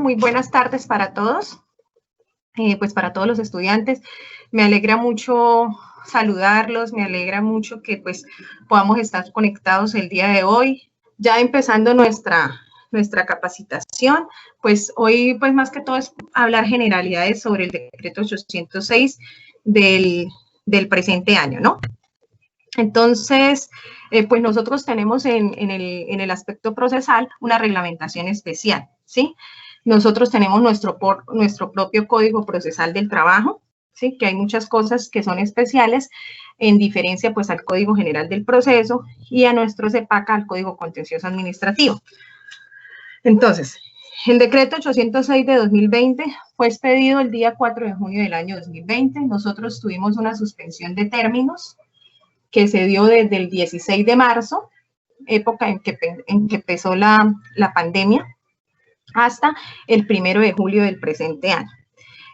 muy buenas tardes para todos, pues para todos los estudiantes. Me alegra mucho saludarlos, me alegra mucho que pues podamos estar conectados el día de hoy, ya empezando nuestra capacitación. Pues hoy pues más que todo es hablar generalidades sobre el decreto 806 del presente año, ¿no? Entonces, pues nosotros tenemos en el aspecto procesal una reglamentación especial, ¿sí? Nosotros tenemos nuestro propio Código Procesal del Trabajo, ¿sí? Que hay muchas cosas que son especiales en diferencia pues al Código General del Proceso y a nuestro CEPACA, al Código Contencioso Administrativo. Entonces, el decreto 806 de 2020 fue expedido el día 4 de junio del año 2020. Nosotros tuvimos una suspensión de términos que se dio desde el 16 de marzo, época en que empezó la pandemia, hasta el 1 de julio del presente año.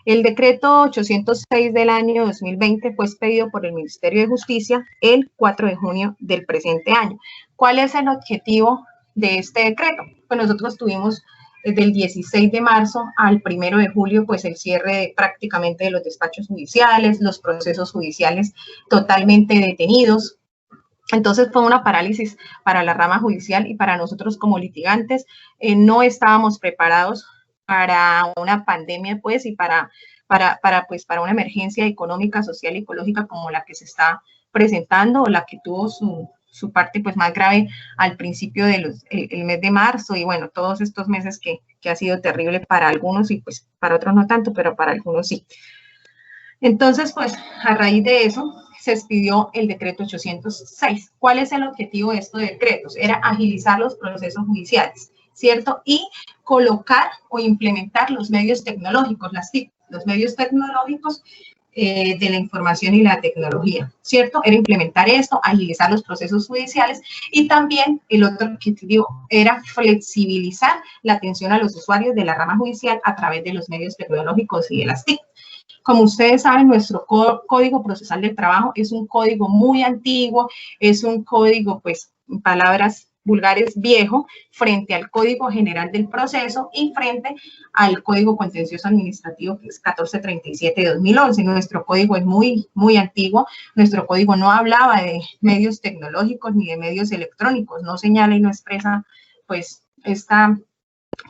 El decreto 806 del año 2020 fue expedido por el Ministerio de Justicia el 4 de junio del presente año. ¿Cuál es el objetivo de este decreto? Pues nosotros tuvimos del 16 de marzo al 1 de julio, pues el cierre prácticamente de los despachos judiciales, los procesos judiciales totalmente detenidos. Entonces fue una parálisis para la rama judicial y para nosotros como litigantes. No estábamos preparados para una pandemia, pues, y para una emergencia económica, social y ecológica como la que se está presentando, o la que tuvo su parte pues más grave al principio del mes de marzo, y bueno, todos estos meses que ha sido terrible para algunos y pues para otros no tanto, pero para algunos sí. Entonces, pues, a raíz de eso, se expidió el decreto 806. ¿Cuál es el objetivo de estos decretos? Era agilizar los procesos judiciales, ¿cierto? Y colocar o implementar los medios tecnológicos, las TIC, los medios tecnológicos de la información y la tecnología, ¿cierto? Era implementar esto, agilizar los procesos judiciales, y también el otro objetivo era flexibilizar la atención a los usuarios de la rama judicial a través de los medios tecnológicos y de las TIC. Como ustedes saben, nuestro Código Procesal del Trabajo es un código muy antiguo, es un código, pues, en palabras vulgares, viejo, frente al Código General del Proceso y frente al Código Contencioso Administrativo, que es 1437 de 2011. Nuestro código es muy antiguo. Nuestro código no hablaba de medios tecnológicos ni de medios electrónicos, no señala y no expresa, pues, esta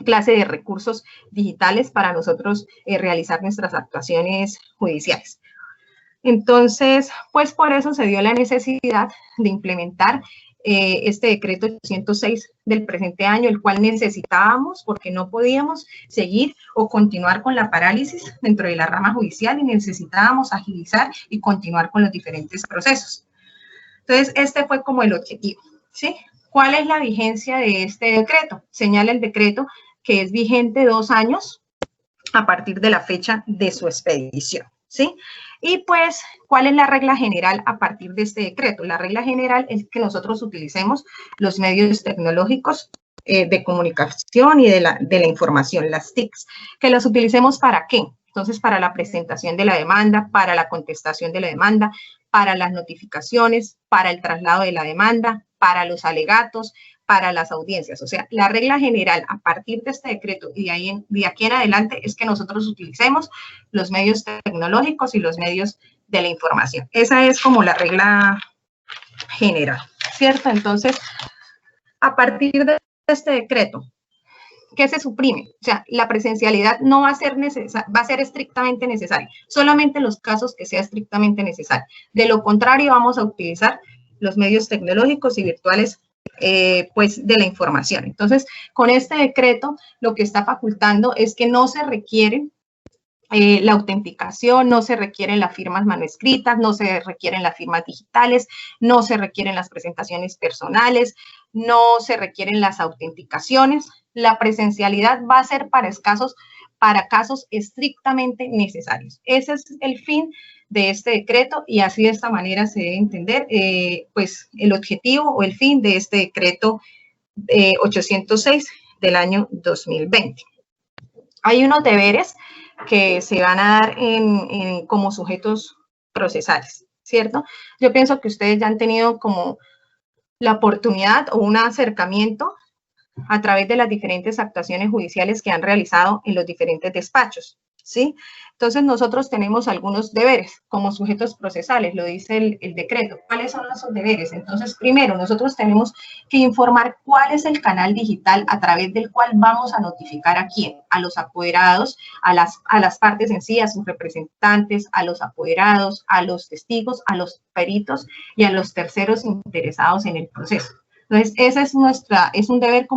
clase de recursos digitales para nosotros realizar nuestras actuaciones judiciales. Entonces, pues por eso se dio la necesidad de implementar este decreto 806 del presente año, el cual necesitábamos porque no podíamos seguir o continuar con la parálisis dentro de la rama judicial y necesitábamos agilizar y continuar con los diferentes procesos. Entonces, este fue como el objetivo, ¿sí? ¿Cuál es la vigencia de este decreto? Señala el decreto que es vigente 2 años a partir de la fecha de su expedición, ¿sí? Y pues, ¿cuál es la regla general a partir de este decreto? La regla general es que nosotros utilicemos los medios tecnológicos de comunicación y de la información, las TICs, que los utilicemos ¿para qué? Entonces, para la presentación de la demanda, para la contestación de la demanda, para las notificaciones, para el traslado de la demanda, para los alegatos, para las audiencias. O sea, la regla general a partir de este decreto y de aquí en adelante es que nosotros utilicemos los medios tecnológicos y los medios de la información. Esa es como la regla general, ¿cierto? Entonces, a partir de este decreto, ¿qué se suprime? O sea, la presencialidad no va a ser necesaria, va a ser estrictamente necesaria, solamente en los casos que sea estrictamente necesario. De lo contrario, vamos a utilizar los medios tecnológicos y virtuales pues de la información. Entonces, con este decreto, lo que está facultando es que no se requiere la autenticación, no se requieren las firmas manuscritas, no se requieren las firmas digitales, no se requieren las presentaciones personales, no se requieren las autenticaciones. La presencialidad va a ser para casos estrictamente necesarios. Ese es el fin de este decreto y así de esta manera se debe entender pues el objetivo o el fin de este decreto 806 del año 2020. Hay unos deberes que se van a dar como sujetos procesales, ¿cierto? Yo pienso que ustedes ya han tenido como la oportunidad o un acercamiento a través de las diferentes actuaciones judiciales que han realizado en los diferentes despachos, ¿sí? Entonces, nosotros tenemos algunos deberes como sujetos procesales, lo dice el decreto. ¿Cuáles son esos deberes? Entonces, primero, nosotros tenemos que informar cuál es el canal digital a través del cual vamos a notificar a quién, a los apoderados, a las partes en sí, a sus representantes, a los apoderados, a los testigos, a los peritos y a los terceros interesados en el proceso. Entonces, esa es un deber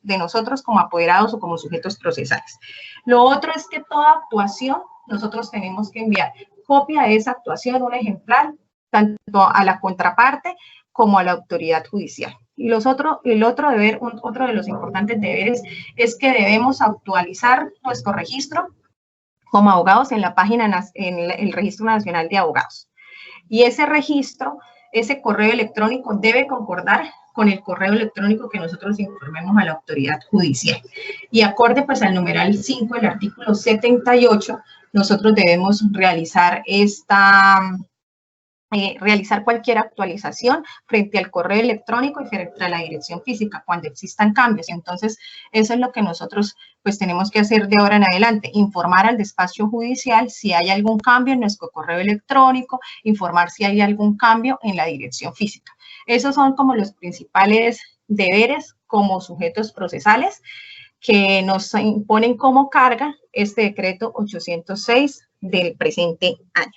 de nosotros como apoderados o como sujetos procesales. Lo otro es que toda actuación nosotros tenemos que enviar copia de esa actuación, un ejemplar, tanto a la contraparte como a la autoridad judicial. Y el otro deber, otro de los importantes deberes es que debemos actualizar nuestro registro como abogados en la página, en el Registro Nacional de Abogados. Y ese registro, ese correo electrónico debe concordar con el correo electrónico que nosotros informemos a la autoridad judicial. Y acorde pues al numeral 5 del artículo 78, nosotros debemos realizar realizar cualquier actualización frente al correo electrónico y frente a la dirección física cuando existan cambios. Entonces, eso es lo que nosotros pues tenemos que hacer de ahora en adelante, informar al despacho judicial si hay algún cambio en nuestro correo electrónico, informar si hay algún cambio en la dirección física. Esos son como los principales deberes como sujetos procesales que nos imponen como carga este decreto 806 del presente año.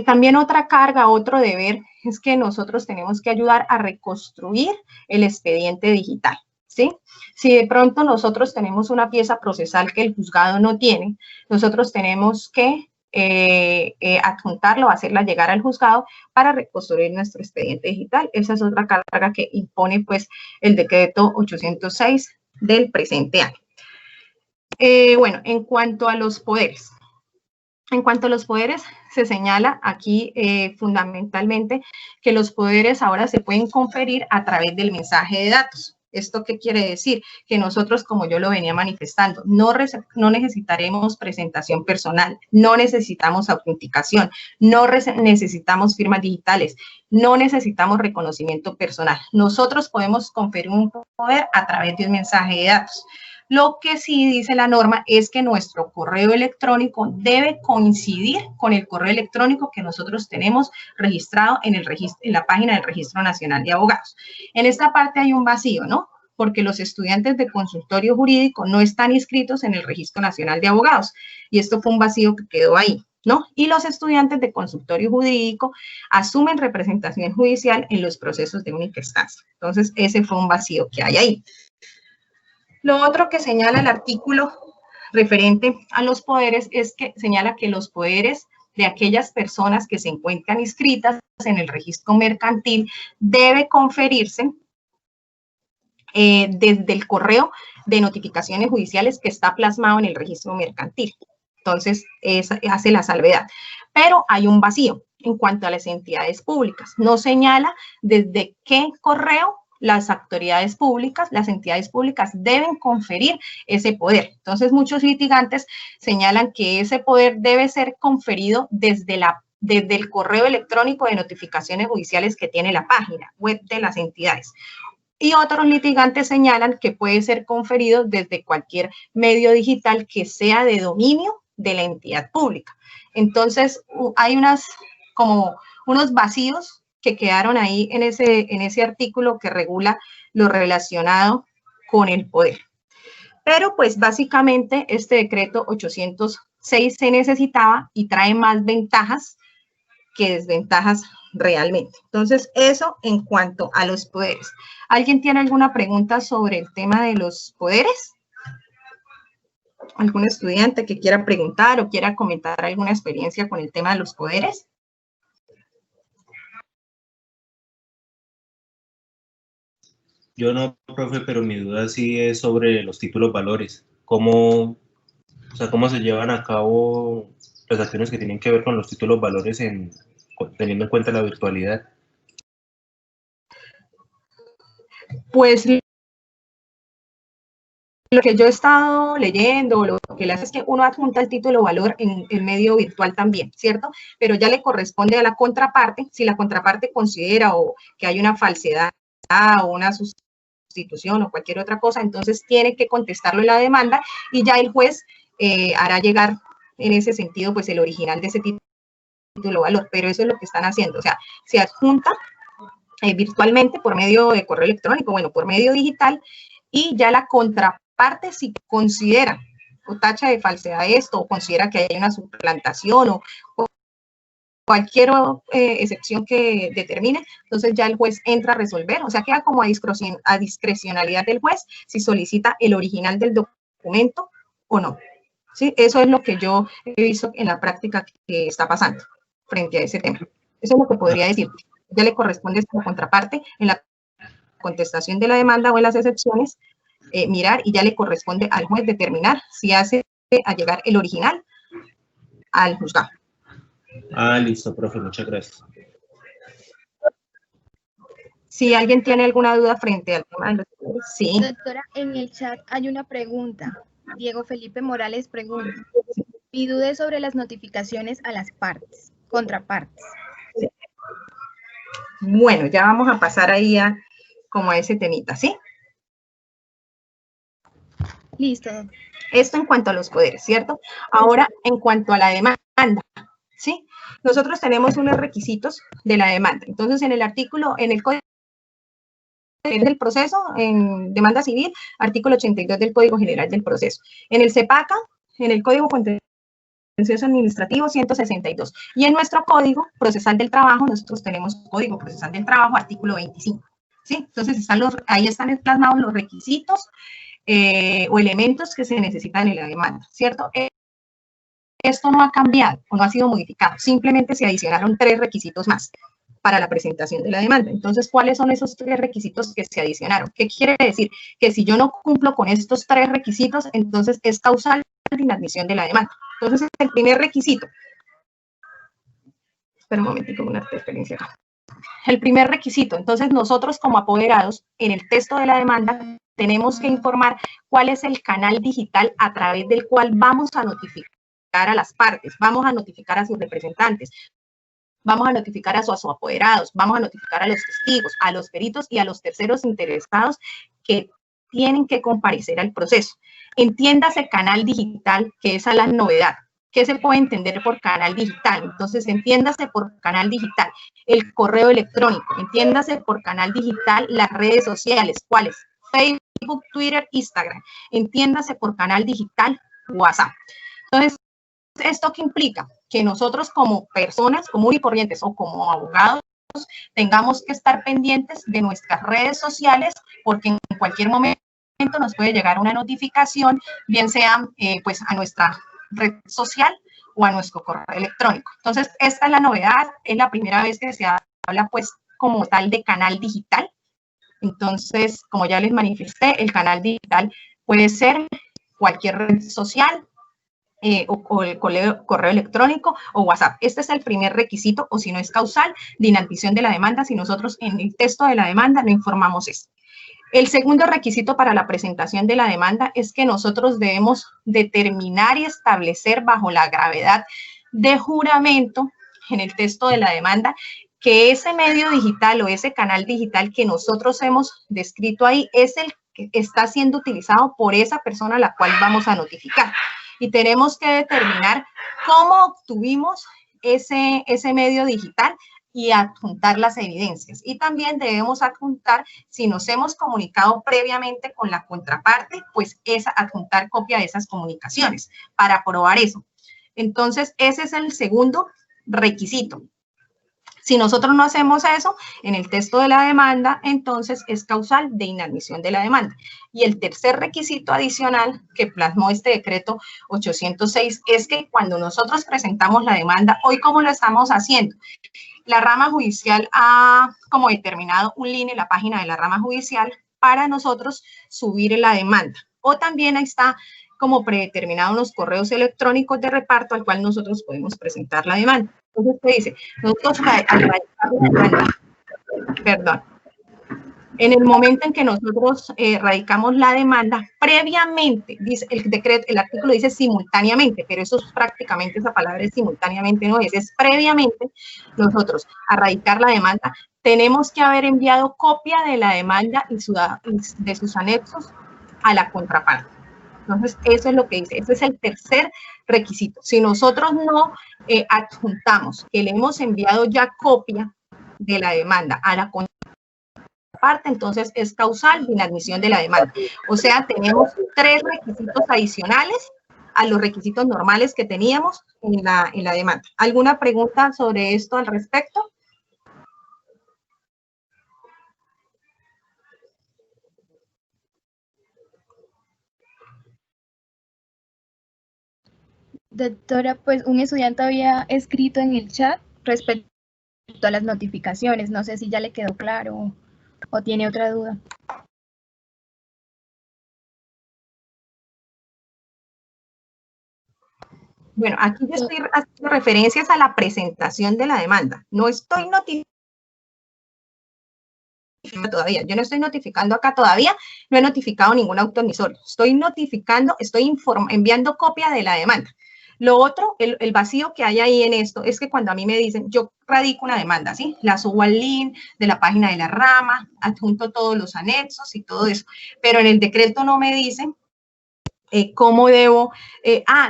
También otra carga, otro deber, es que nosotros tenemos que ayudar a reconstruir el expediente digital, ¿sí? Si de pronto nosotros tenemos una pieza procesal que el juzgado no tiene, nosotros tenemos que adjuntarlo, hacerla llegar al juzgado para reconstruir nuestro expediente digital. Esa es otra carga que impone, pues, el decreto 806 del presente año. Bueno, en cuanto a los poderes. En cuanto a los poderes, se señala aquí fundamentalmente que los poderes ahora se pueden conferir a través del mensaje de datos. ¿Esto qué quiere decir? Que nosotros, como yo lo venía manifestando, no necesitaremos presentación personal, no necesitamos autenticación, no necesitamos firmas digitales, no necesitamos reconocimiento personal. Nosotros podemos conferir un poder a través de un mensaje de datos. Lo que sí dice la norma es que nuestro correo electrónico debe coincidir con el correo electrónico que nosotros tenemos registrado en la página del Registro Nacional de Abogados. En esta parte hay un vacío, ¿no? Porque los estudiantes de consultorio jurídico no están inscritos en el Registro Nacional de Abogados. Y esto fue un vacío que quedó ahí, ¿no? Y los estudiantes de consultorio jurídico asumen representación judicial en los procesos de única instancia. Entonces, ese fue un vacío que hay ahí. Lo otro que señala el artículo referente a los poderes es que señala que los poderes de aquellas personas que se encuentran inscritas en el registro mercantil debe conferirse desde el correo de notificaciones judiciales que está plasmado en el registro mercantil. Entonces, hace la salvedad. Pero hay un vacío en cuanto a las entidades públicas. No señala desde qué correo las autoridades públicas, las entidades públicas deben conferir ese poder. Entonces, muchos litigantes señalan que ese poder debe ser conferido desde el correo electrónico de notificaciones judiciales que tiene la página web de las entidades. Y otros litigantes señalan que puede ser conferido desde cualquier medio digital que sea de dominio de la entidad pública. Entonces, hay unos vacíos que quedaron ahí en ese artículo que regula lo relacionado con el poder. Pero pues básicamente este decreto 806 se necesitaba y trae más ventajas que desventajas realmente. Entonces, eso en cuanto a los poderes. ¿Alguien tiene alguna pregunta sobre el tema de los poderes? ¿Algún estudiante que quiera preguntar o quiera comentar alguna experiencia con el tema de los poderes? Yo no, profe, pero mi duda sí es sobre los títulos valores. ¿Cómo se llevan a cabo las acciones que tienen que ver con los títulos valores teniendo en cuenta la virtualidad? Pues lo que yo he estado leyendo, lo que le hace es que uno adjunta el título valor en el medio virtual también, ¿cierto? Pero ya le corresponde a la contraparte, si la contraparte considera o que hay una falsedad o una sustitución o cualquier otra cosa, entonces tiene que contestarlo en la demanda y ya el juez hará llegar en ese sentido pues el original de ese título valor, pero eso es lo que están haciendo, o sea, se adjunta virtualmente por medio de correo electrónico, bueno, por medio digital, y ya la contraparte si considera o tacha de falsedad esto, o considera que hay una suplantación o cualquier excepción que determine, entonces ya el juez entra a resolver, o sea, queda como a discrecionalidad del juez si solicita el original del documento o no. ¿Sí? Eso es lo que yo he visto en la práctica que está pasando frente a ese tema. Eso es lo que podría decir. Ya le corresponde a la contraparte en la contestación de la demanda o en las excepciones, mirar, y ya le corresponde al juez determinar si hace a llegar el original al juzgado. Ah, listo, profe, muchas gracias. Si alguien tiene alguna duda frente al tema de los... Sí. Doctora, en el chat hay una pregunta. Diego Felipe Morales pregunta. Mi duda es sobre las notificaciones a las partes, contrapartes. Sí. Bueno, ya vamos a pasar ahí como a ese temita, ¿sí? Listo. Esto en cuanto a los poderes, ¿cierto? Ahora, en cuanto a la demanda, ¿sí? Nosotros tenemos unos requisitos de la demanda. Entonces, en el artículo, en el Código del Proceso, en demanda civil, artículo 82 del Código General del Proceso. En el CEPACA, en el Código Contencioso Administrativo 162. Y en nuestro Código Procesal del Trabajo, nosotros tenemos Código Procesal del Trabajo, artículo 25. ¿Sí? Entonces, ahí están plasmados los requisitos o elementos que se necesitan en la demanda, ¿cierto? Esto no ha cambiado o no ha sido modificado, simplemente se adicionaron 3 requisitos más para la presentación de la demanda. Entonces, ¿cuáles son esos 3 requisitos que se adicionaron? ¿Qué quiere decir? Que si yo no cumplo con estos 3 requisitos, entonces es causal de inadmisión de la demanda. Entonces, el primer requisito, espera un momento, como una referencia acá. El primer requisito, entonces nosotros como apoderados, en el texto de la demanda, tenemos que informar cuál es el canal digital a través del cual vamos a notificar a las partes, vamos a notificar a sus representantes, vamos a notificar a sus apoderados, vamos a notificar a los testigos, a los peritos y a los terceros interesados que tienen que comparecer al proceso. Entiéndase canal digital, que esa es la novedad. ¿Qué se puede entender por canal digital? Entonces, entiéndase por canal digital el correo electrónico, entiéndase por canal digital las redes sociales, ¿cuáles? Facebook, Twitter, Instagram. Entiéndase por canal digital WhatsApp. Entonces, ¿esto qué implica? Que nosotros como personas común y corrientes o como abogados tengamos que estar pendientes de nuestras redes sociales porque en cualquier momento nos puede llegar una notificación, bien sea pues a nuestra red social o a nuestro correo electrónico. Entonces, esta es la novedad, es la primera vez que se habla pues como tal de canal digital. Entonces, como ya les manifesté, el canal digital puede ser cualquier red social o el correo electrónico o WhatsApp. Este es el primer requisito, o si no es causal, de inadmisión de la demanda, si nosotros en el texto de la demanda no informamos esto. El segundo requisito para la presentación de la demanda es que nosotros debemos determinar y establecer bajo la gravedad de juramento en el texto de la demanda que ese medio digital o ese canal digital que nosotros hemos descrito ahí es el que está siendo utilizado por esa persona a la cual vamos a notificar. Y tenemos que determinar cómo obtuvimos ese medio digital y adjuntar las evidencias. Y también debemos adjuntar, si nos hemos comunicado previamente con la contraparte, pues adjuntar copia de esas comunicaciones para probar eso. Entonces, ese es el segundo requisito. Si nosotros no hacemos eso en el texto de la demanda, entonces es causal de inadmisión de la demanda. Y el tercer requisito adicional que plasmó este decreto 806 es que cuando nosotros presentamos la demanda, hoy ¿cómo lo estamos haciendo? La rama judicial ha como determinado un link en la página de la rama judicial para nosotros subir la demanda. O también ahí está como predeterminado unos correos electrónicos de reparto al cual nosotros podemos presentar la demanda. Entonces, ¿qué dice? Nosotros al radicar la demanda, perdón, en el momento en que nosotros radicamos la demanda, previamente, dice el decreto, el artículo dice simultáneamente, pero eso es prácticamente, esa palabra es simultáneamente, no es previamente, nosotros a radicar la demanda, tenemos que haber enviado copia de la demanda y de sus anexos a la contraparte. Entonces, eso es lo que dice. Ese es el tercer requisito. Si nosotros no adjuntamos que le hemos enviado ya copia de la demanda a la contraparte, entonces es causal de inadmisión de la demanda. O sea, tenemos 3 requisitos adicionales a los requisitos normales que teníamos en la demanda. ¿Alguna pregunta sobre esto al respecto? Doctora, pues un estudiante había escrito en el chat respecto a las notificaciones. No sé si ya le quedó claro o tiene otra duda. Bueno, aquí yo estoy haciendo referencias a la presentación de la demanda. No estoy notificando todavía. Yo no estoy notificando acá todavía. No he notificado ningún auto admisorio. Estoy notificando, enviando copia de la demanda. Lo otro, el vacío que hay ahí en esto es que cuando a mí me dicen, yo radico una demanda, ¿sí? La subo al link de la página de la rama, adjunto todos los anexos y todo eso, pero en el decreto no me dicen cómo debo,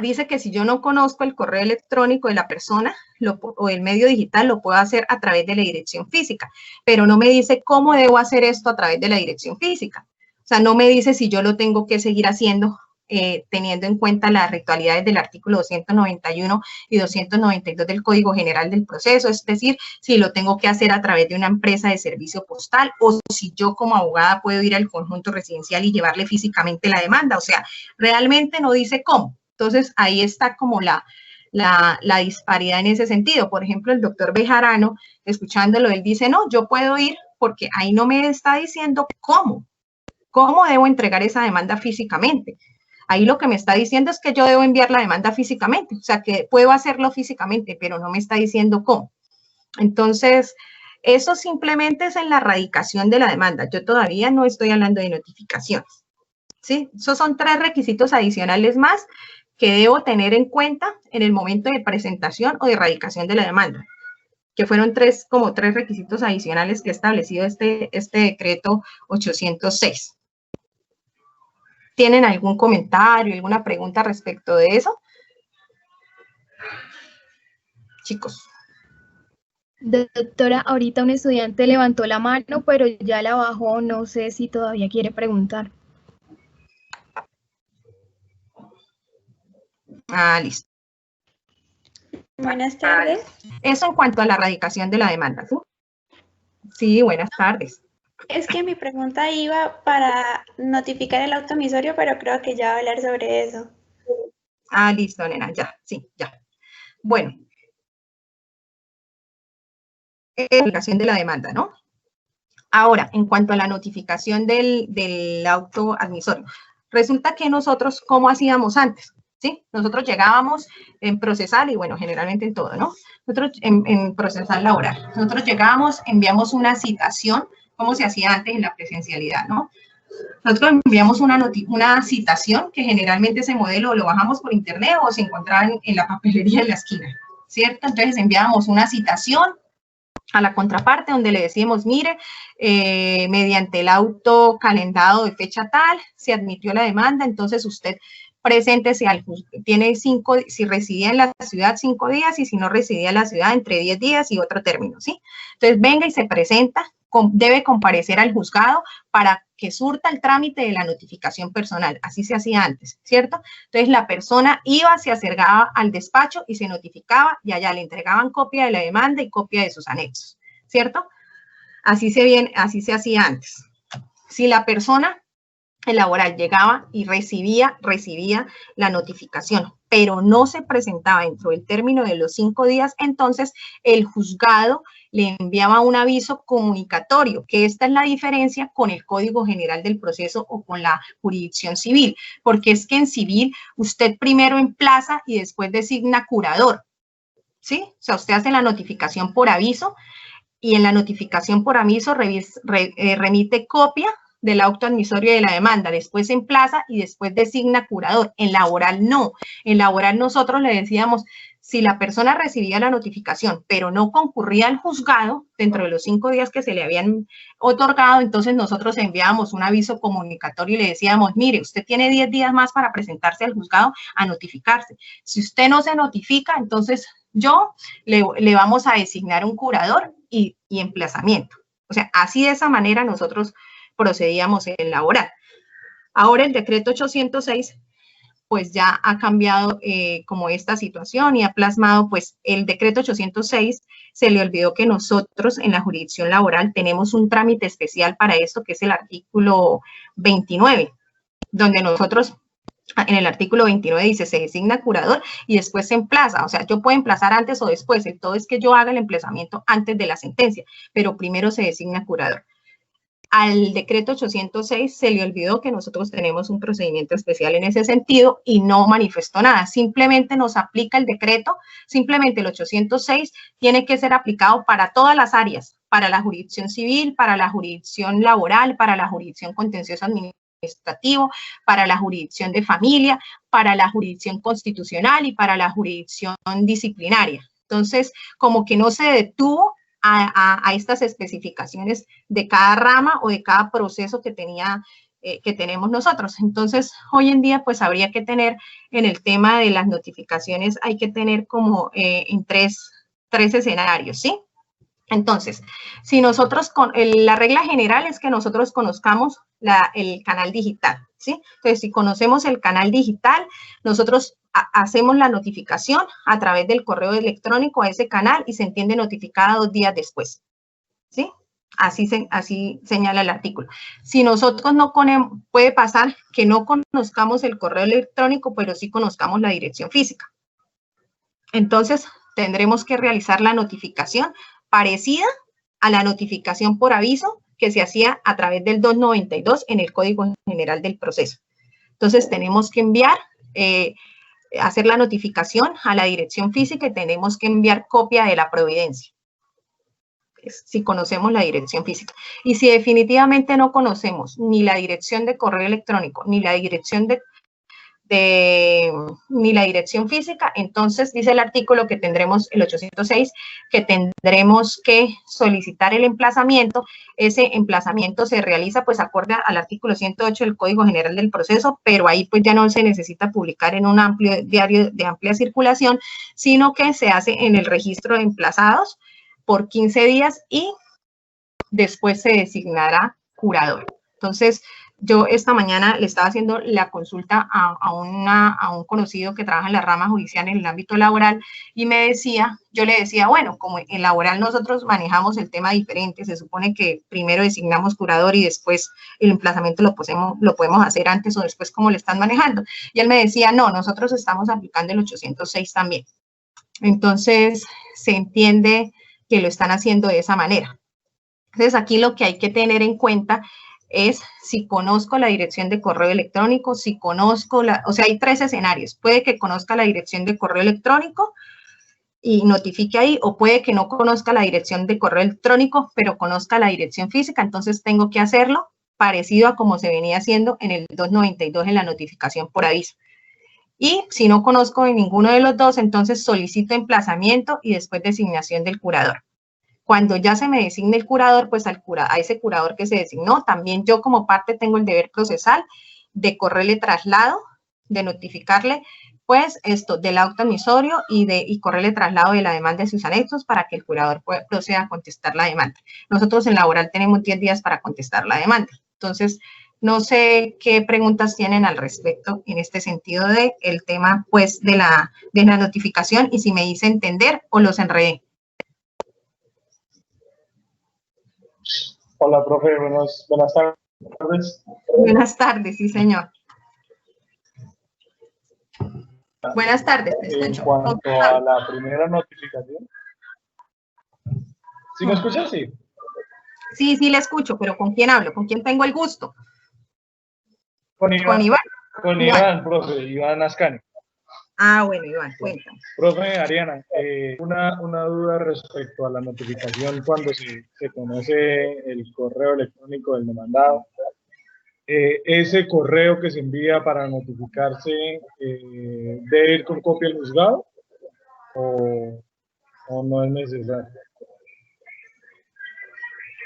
dice que si yo no conozco el correo electrónico de la persona o el medio digital, lo puedo hacer a través de la dirección física, pero no me dice cómo debo hacer esto a través de la dirección física. O sea, no me dice si yo lo tengo que seguir haciendo teniendo en cuenta las ritualidades del artículo 291 y 292 del Código General del Proceso, es decir, si lo tengo que hacer a través de una empresa de servicio postal o si yo como abogada puedo ir al conjunto residencial y llevarle físicamente la demanda, o sea, realmente no dice cómo. Entonces, ahí está como la disparidad en ese sentido. Por ejemplo, el doctor Bejarano, escuchándolo, él dice, no, yo puedo ir porque ahí no me está diciendo cómo debo entregar esa demanda físicamente. Ahí lo que me está diciendo es que yo debo enviar la demanda físicamente, o sea, que puedo hacerlo físicamente, pero no me está diciendo cómo. Entonces, eso simplemente es en la radicación de la demanda. Yo todavía no estoy hablando de notificaciones, ¿sí? Esos son 3 requisitos adicionales más que debo tener en cuenta en el momento de presentación o de radicación de la demanda, que fueron 3 requisitos adicionales que ha establecido este decreto 806. ¿Tienen algún comentario, alguna pregunta respecto de eso? Chicos. Doctora, ahorita un estudiante levantó la mano, pero ya la bajó, no sé si todavía quiere preguntar. Listo. Buenas tardes. Eso en cuanto a la radicación de la demanda, ¿sí? Sí, buenas tardes. Es que mi pregunta iba para notificar el auto admisorio, pero creo que ya va a hablar sobre eso. Listo, nena, ya, sí, ya. Bueno. Notificación de la demanda, ¿no? Ahora, en cuanto a la notificación del auto admisorio, resulta que nosotros, ¿cómo hacíamos antes? ¿Sí? Nosotros llegábamos en procesal y, bueno, generalmente en todo, ¿no? Nosotros en procesal laboral. Nosotros llegábamos, enviamos una citación, como se hacía antes en la presencialidad, ¿no? Nosotros enviamos una citación que generalmente ese modelo lo bajamos por internet o se encontraba en la papelería en la esquina, ¿cierto? Entonces enviábamos una citación a la contraparte donde le decimos, mire, mediante el auto calendado de fecha tal, se admitió la demanda, entonces usted preséntese al juzgado, tiene si residía en la ciudad 5 días y si no residía en la ciudad entre 10 días y otro término, ¿sí? Entonces venga y se presenta, debe comparecer al juzgado para que surta el trámite de la notificación personal, así se hacía antes, ¿cierto? Entonces la persona iba, se acercaba al despacho y se notificaba y allá le entregaban copia de la demanda y copia de sus anexos, ¿cierto? Así se hacía antes. Si la persona laboral llegaba y recibía la notificación, pero no se presentaba dentro del término de los 5 días, entonces el juzgado le enviaba un aviso comunicatorio, que esta es la diferencia con el Código General del Proceso o con la jurisdicción civil, porque es que en civil usted primero emplaza y después designa curador, ¿sí? O sea, usted hace la notificación por aviso y en la notificación por aviso remite copia del auto admisorio de la demanda, después emplaza y después designa curador. En laboral no. En laboral nosotros le decíamos, Si la persona recibía la notificación, pero no concurría al juzgado dentro de los 5 días que se le habían otorgado, entonces nosotros enviábamos un aviso comunicatorio y le decíamos, mire, usted tiene 10 días más para presentarse al juzgado a notificarse. Si usted no se notifica, entonces le vamos a designar un curador y emplazamiento. O sea, así de esa manera nosotros procedíamos en laboral. Ahora el decreto 806 pues ya ha cambiado como esta situación y ha plasmado, pues el decreto 806, se le olvidó que nosotros en la jurisdicción laboral tenemos un trámite especial para esto, que es el artículo 29, donde nosotros, en el artículo 29 dice, se designa curador y después se emplaza, o sea, yo puedo emplazar antes o después, el todo es que yo haga el emplazamiento antes de la sentencia, pero primero se designa curador. Al decreto 806 se le olvidó que nosotros tenemos un procedimiento especial en ese sentido y no manifestó nada. Simplemente nos aplica el decreto, simplemente el 806 tiene que ser aplicado para todas las áreas, para la jurisdicción civil, para la jurisdicción laboral, para la jurisdicción contencioso administrativo, para la jurisdicción de familia, para la jurisdicción constitucional y para la jurisdicción disciplinaria. Entonces, como que no se detuvo a estas especificaciones de cada rama o de cada proceso que tenemos nosotros. Entonces, hoy en día, pues habría que tener en el tema de las notificaciones, hay que tener como en tres escenarios, ¿sí? Entonces, si nosotros, la regla general es que nosotros conozcamos el canal digital, ¿sí? Entonces, si conocemos el canal digital, nosotros hacemos la notificación a través del correo electrónico a ese canal y se entiende notificada 2 días después, ¿sí? Así señala el artículo. Si nosotros puede pasar que no conozcamos el correo electrónico, pero sí conozcamos la dirección física. Entonces, tendremos que realizar la notificación parecida a la notificación por aviso que se hacía a través del 292 en el Código General del Proceso. Entonces, tenemos que hacer la notificación a la dirección física y tenemos que enviar copia de la providencia, si conocemos la dirección física. Y si definitivamente no conocemos ni la dirección de correo electrónico, ni la dirección ni la dirección física, entonces dice el artículo que tendremos, el 806, que tendremos que solicitar el emplazamiento. Ese emplazamiento se realiza pues acorde al artículo 108 del Código General del Proceso, pero ahí pues ya no se necesita publicar en un amplio diario de amplia circulación, sino que se hace en el registro de emplazados por 15 días y después se designará curador. Entonces, yo esta mañana le estaba haciendo la consulta a un conocido que trabaja en la rama judicial en el ámbito laboral y yo le decía, bueno, como en laboral nosotros manejamos el tema diferente, se supone que primero designamos curador y después el emplazamiento lo podemos hacer antes o después, como le están manejando. Y él me decía, no, nosotros estamos aplicando el 806 también. Entonces, se entiende que lo están haciendo de esa manera. Entonces, aquí lo que hay que tener en cuenta es si conozco la dirección de correo electrónico, si conozco o sea, hay 3 escenarios. Puede que conozca la dirección de correo electrónico y notifique ahí, o puede que no conozca la dirección de correo electrónico, pero conozca la dirección física, entonces tengo que hacerlo parecido a como se venía haciendo en el 292 en la notificación por aviso. Y si no conozco de ninguno de los dos, entonces solicito emplazamiento y después designación del curador. Cuando ya se me designe el curador, pues a ese curador que se designó, también yo como parte tengo el deber procesal de correrle traslado, de notificarle, pues esto del auto admisorio y correrle traslado de la demanda de sus anexos para que el curador proceda a contestar la demanda. Nosotros en laboral tenemos 10 días para contestar la demanda. Entonces, no sé qué preguntas tienen al respecto en este sentido del tema, pues, de la notificación y si me hice entender o los enredé. Hola, profe, buenas tardes. Buenas tardes, sí, señor. Buenas tardes, te escucho. En cuanto a la primera notificación. ¿Sí me escuchas? Sí. Sí, le escucho, pero ¿con quién hablo? ¿Con quién tengo el gusto? Con Iván. Con Iván, profe, Iván Ascani. Ah, bueno, Iván, cuéntame. Profe Ariana, una duda respecto a la notificación cuando se conoce el correo electrónico del demandado. Ese correo que se envía para notificarse debe ir con copia al juzgado. o no es necesario.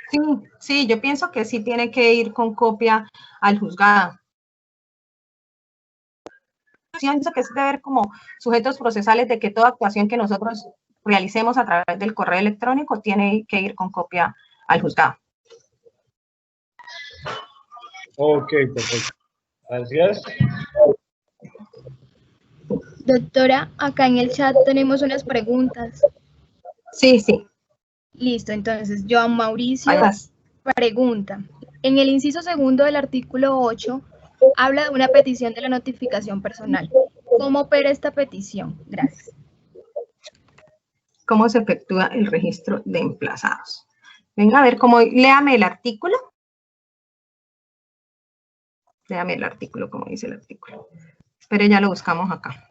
Sí, sí, yo pienso que sí tiene que ir con copia al juzgado. Pienso que es deber como sujetos procesales de que toda actuación que nosotros realicemos a través del correo electrónico tiene que ir con copia al juzgado. Ok, perfecto. Gracias. Doctora, acá en el chat tenemos unas preguntas. Sí, sí. Listo, entonces Joan Mauricio Vayas. pregunta. En el inciso segundo del artículo 8 habla de una petición de la notificación personal. ¿Cómo opera esta petición? Gracias. ¿Cómo se efectúa el registro de emplazados? Venga a ver cómo, léame el artículo. Léame el artículo, como dice el artículo. Espere, ya lo buscamos acá.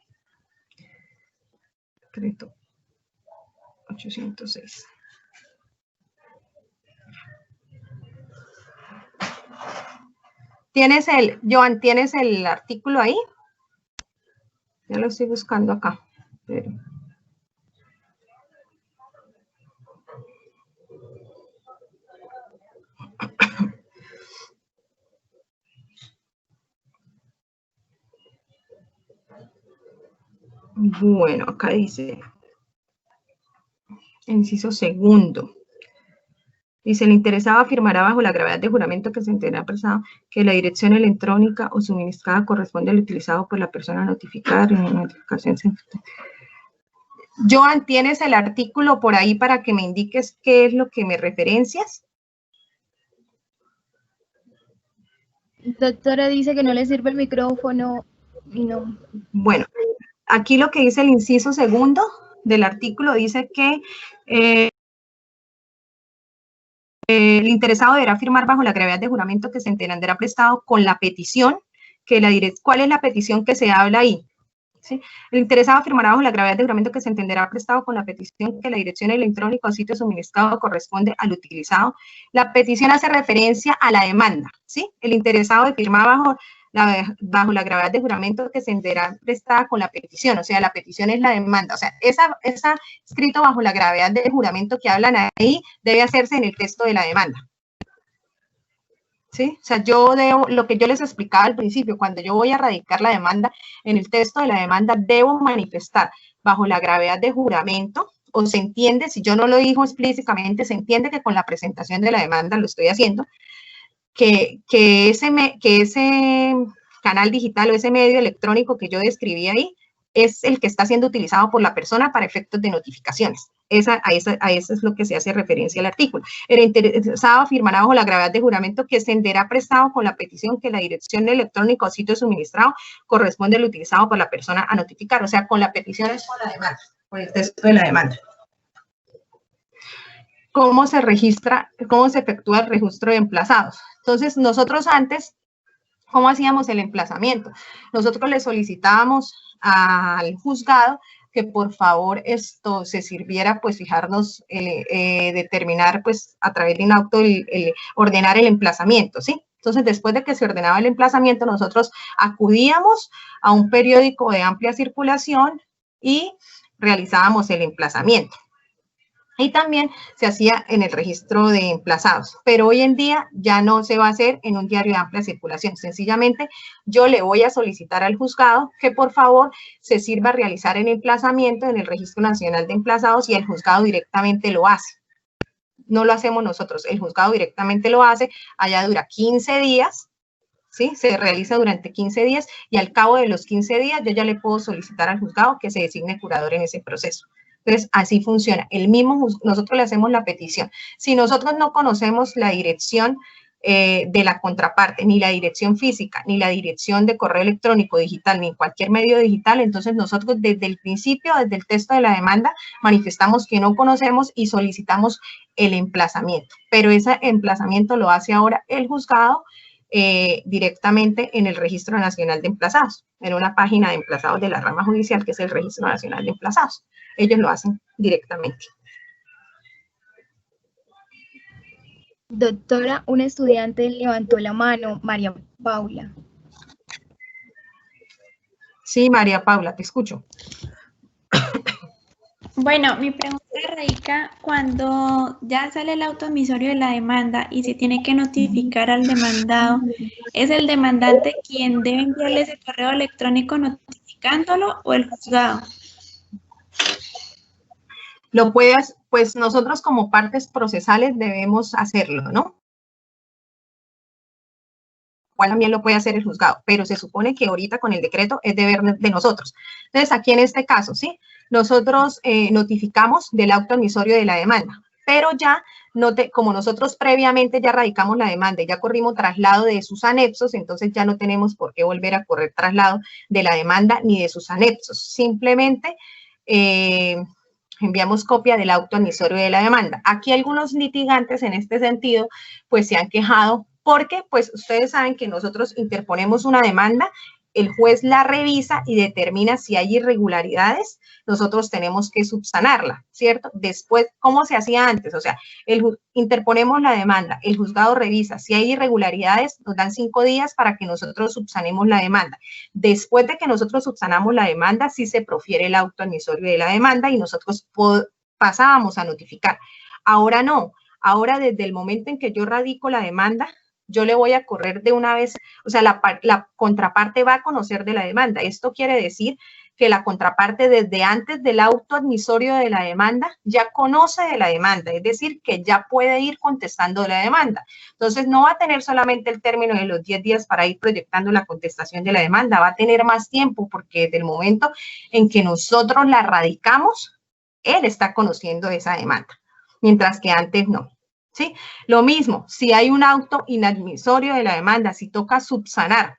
Decreto 806. Joan, ¿tienes el artículo ahí? Ya lo estoy buscando acá. Pero... Bueno, acá dice, inciso segundo. Dice, el interesado afirmará bajo la gravedad de juramento que se entenderá apresado que la dirección electrónica o suministrada corresponde al utilizado por la persona notificada. Notificación. Joan, ¿tienes el artículo por ahí para que me indiques qué es lo que me referencias? Doctora dice que no le sirve el micrófono y no. Bueno, aquí lo que dice el inciso segundo del artículo dice que el interesado deberá firmar bajo la gravedad de juramento que se entenderá prestado con la petición, ¿cuál es la petición que se habla ahí? ¿Sí? El interesado firmará bajo la gravedad de juramento que se entenderá prestado con la petición que la dirección electrónica o sitio suministrado corresponde al utilizado. La petición hace referencia a la demanda, ¿sí? El interesado firma bajo la gravedad de juramento que se entenderá prestada con la petición, o sea, la petición es la demanda, o sea, esa escrito bajo la gravedad de juramento que hablan ahí debe hacerse en el texto de la demanda. ¿Sí? O sea, lo que yo les explicaba al principio, cuando yo voy a radicar la demanda, en el texto de la demanda debo manifestar bajo la gravedad de juramento, o se entiende, si yo no lo digo explícitamente, se entiende que con la presentación de la demanda lo estoy haciendo, que ese canal digital o ese medio electrónico que yo describí ahí es el que está siendo utilizado por la persona para efectos de notificaciones. A eso es lo que se hace referencia al artículo. El interesado firmará bajo la gravedad de juramento que se entenderá prestado con la petición que la dirección electrónica o sitio suministrado corresponde al utilizado por la persona a notificar. O sea, con la petición es con la demanda, con el texto de la demanda. ¿Cómo se registra, cómo se efectúa el registro de emplazados? Entonces, nosotros antes, ¿cómo hacíamos el emplazamiento? Nosotros le solicitábamos al juzgado que por favor esto se sirviera, pues fijarnos, determinar pues a través de un auto ordenar el emplazamiento, ¿sí? Entonces, después de que se ordenaba el emplazamiento, nosotros acudíamos a un periódico de amplia circulación y realizábamos el emplazamiento. Y también se hacía en el registro de emplazados, pero hoy en día ya no se va a hacer en un diario de amplia circulación. Sencillamente, yo le voy a solicitar al juzgado que por favor se sirva a realizar el emplazamiento en el Registro Nacional de Emplazados y el juzgado directamente lo hace. No lo hacemos nosotros, el juzgado directamente lo hace, allá dura 15 días, ¿sí? Se realiza durante 15 días y al cabo de los 15 días yo ya le puedo solicitar al juzgado que se designe curador en ese proceso. Entonces, así funciona. Nosotros le hacemos la petición. Si nosotros no conocemos la dirección de la contraparte, ni la dirección física, ni la dirección de correo electrónico digital, ni cualquier medio digital, entonces nosotros desde el principio, desde el texto de la demanda, manifestamos que no conocemos y solicitamos el emplazamiento. Pero ese emplazamiento lo hace ahora el juzgado directamente en el Registro Nacional de Emplazados, en una página de emplazados de la rama judicial, que es el Registro Nacional de Emplazados. Ellos lo hacen directamente. Doctora, una estudiante levantó la mano, María Paula. Sí, María Paula, te escucho. Bueno, mi pregunta radica cuando ya sale el auto emisorio de la demanda y se tiene que notificar al demandado, ¿es el demandante quien debe enviarle ese correo electrónico notificándolo o el juzgado? Lo puedes, pues nosotros como partes procesales debemos hacerlo, ¿no? Cual también lo puede hacer el juzgado, pero se supone que ahorita con el decreto es deber de nosotros. Entonces, aquí en este caso, ¿sí? Nosotros notificamos del auto emisorio de la demanda, pero ya, como nosotros previamente ya radicamos la demanda y ya corrimos traslado de sus anexos, entonces ya no tenemos por qué volver a correr traslado de la demanda ni de sus anexos. Simplemente enviamos copia del auto emisorio de la demanda. Aquí algunos litigantes en este sentido, pues se han quejado porque, pues, ustedes saben que nosotros interponemos una demanda, el juez la revisa y determina si hay irregularidades, nosotros tenemos que subsanarla, ¿cierto? Después, ¿cómo se hacía antes? O sea, interponemos la demanda, el juzgado revisa, si hay irregularidades, nos dan 5 días para que nosotros subsanemos la demanda. Después de que nosotros subsanamos la demanda, sí se profiere el auto emisorio de la demanda y nosotros pasábamos a notificar. Ahora no, ahora desde el momento en que yo radico la demanda, yo le voy a correr de una vez, o sea, la contraparte va a conocer de la demanda. Esto quiere decir que la contraparte desde antes del auto admisorio de la demanda ya conoce de la demanda, es decir, que ya puede ir contestando la demanda. Entonces, no va a tener solamente el término de los 10 días para ir proyectando la contestación de la demanda, va a tener más tiempo porque desde el momento en que nosotros la radicamos, él está conociendo esa demanda, mientras que antes no. ¿Sí? Lo mismo, si hay un auto inadmisorio de la demanda, si toca subsanar,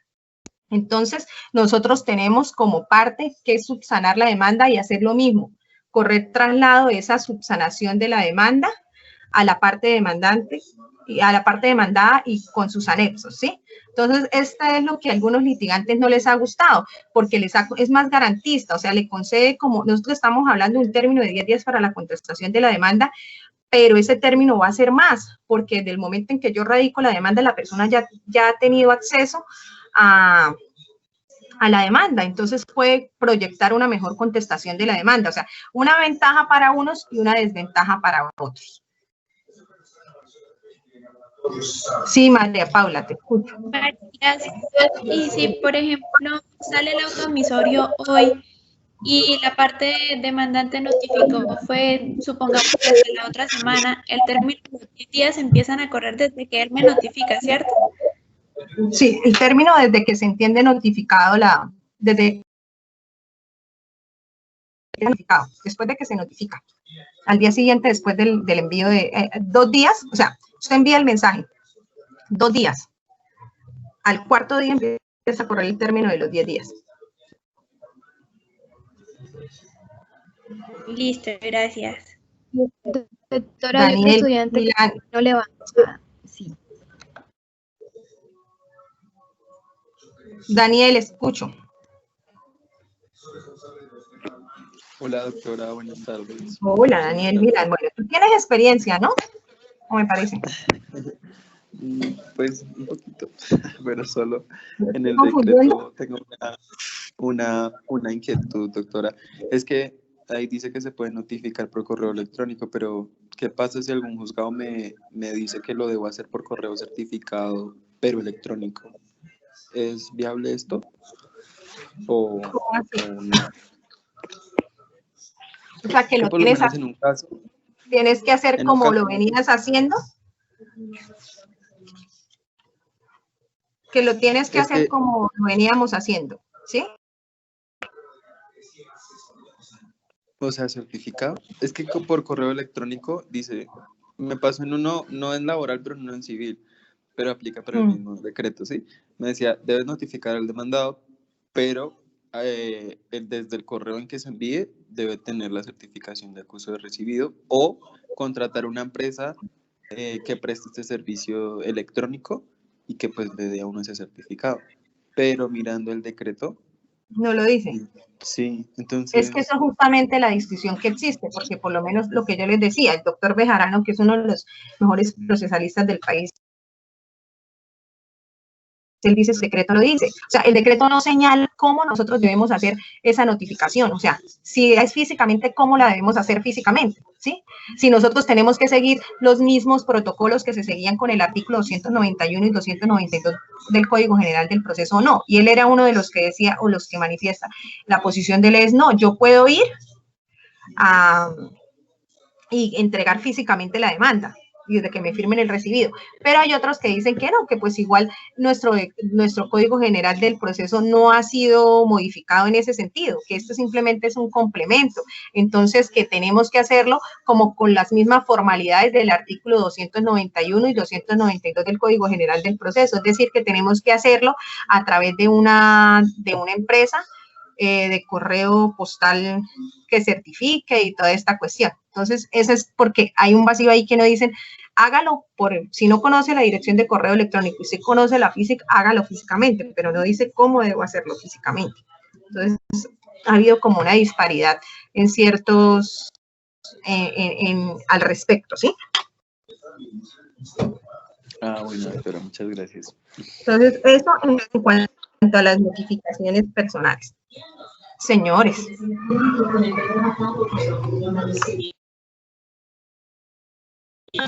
entonces nosotros tenemos como parte que subsanar la demanda y hacer lo mismo, correr traslado de esa subsanación de la demanda a la parte demandante, y a la parte demandada y con sus anexos, ¿sí? Entonces, esta es lo que a algunos litigantes no les ha gustado, porque es más garantista, o sea, le concede como, nosotros estamos hablando de un término de 10 días para la contestación de la demanda, pero ese término va a ser más, porque del momento en que yo radico la demanda, la persona ya ha tenido acceso a la demanda, entonces puede proyectar una mejor contestación de la demanda, o sea, una ventaja para unos y una desventaja para otros. Sí, María Paula, te escucho. Gracias. Y si, por ejemplo, sale el auto emisorio hoy y la parte demandante notificó fue, supongamos, desde la otra semana, el término de los 10 días empiezan a correr desde que él me notifica, ¿cierto? Sí, el término desde que se entiende notificado, después de que se notifica. Al día siguiente, después del envío de 2 días, o sea, usted envía el mensaje, 2 días. Al cuarto día empieza a correr el término de los 10 días. Listo, gracias. Doctora, Daniel, hay un estudiante que no levanta. Sí. Daniel, escucho. Hola, doctora, buenas tardes. Hola, Daniel. Mira, bueno, tú tienes experiencia, ¿no? ¿Cómo me parece? Pues un poquito, pero solo en el decreto tengo una inquietud, doctora. Es que ahí dice que se puede notificar por correo electrónico, pero ¿qué pasa si algún juzgado me dice que lo debo hacer por correo certificado, pero electrónico? ¿Es viable esto? ¿O no? O sea, que lo por lo tienes, menos en un caso, tienes que hacer como lo venías haciendo. Que lo tienes que hacer como lo veníamos haciendo, ¿sí? O sea, certificado. Es que por correo electrónico dice, me pasó en uno, no en laboral, pero no en civil, pero aplica para el mismo decreto, ¿sí? Me decía, debes notificar al demandado, pero desde el correo en que se envíe debe tener la certificación de acuso de recibido o contratar una empresa que preste este servicio electrónico y que pues le dé a uno ese certificado. Pero mirando el decreto... No lo dice. Sí, entonces... Es que eso es justamente la discusión que existe, porque por lo menos lo que yo les decía, el doctor Bejarano, que es uno de los mejores procesalistas del país, él dice, el decreto lo dice. O sea, el decreto no señala cómo nosotros debemos hacer esa notificación. O sea, si es físicamente, ¿cómo la debemos hacer físicamente? ¿Sí? Si nosotros tenemos que seguir los mismos protocolos que se seguían con el artículo 291 y 292 del Código General del Proceso o no. Y él era uno de los que decía, o los que manifiesta, la posición de él es, no, yo puedo ir y entregar físicamente la demanda y desde que me firmen el recibido. Pero hay otros que dicen que no, que pues igual nuestro Código General del Proceso no ha sido modificado en ese sentido, que esto simplemente es un complemento. Entonces, que tenemos que hacerlo como con las mismas formalidades del artículo 291 y 292 del Código General del Proceso. Es decir, que tenemos que hacerlo a través de una empresa de correo postal que certifique y toda esta cuestión. Entonces, eso es porque hay un vacío ahí que no dicen, hágalo, si no conoce la dirección de correo electrónico y si conoce la física, hágalo físicamente, pero no dice cómo debo hacerlo físicamente. Entonces, ha habido como una disparidad en ciertos, al respecto, ¿sí? Bueno, doctora, muchas gracias. Entonces, eso en cuanto a las notificaciones personales. Señores.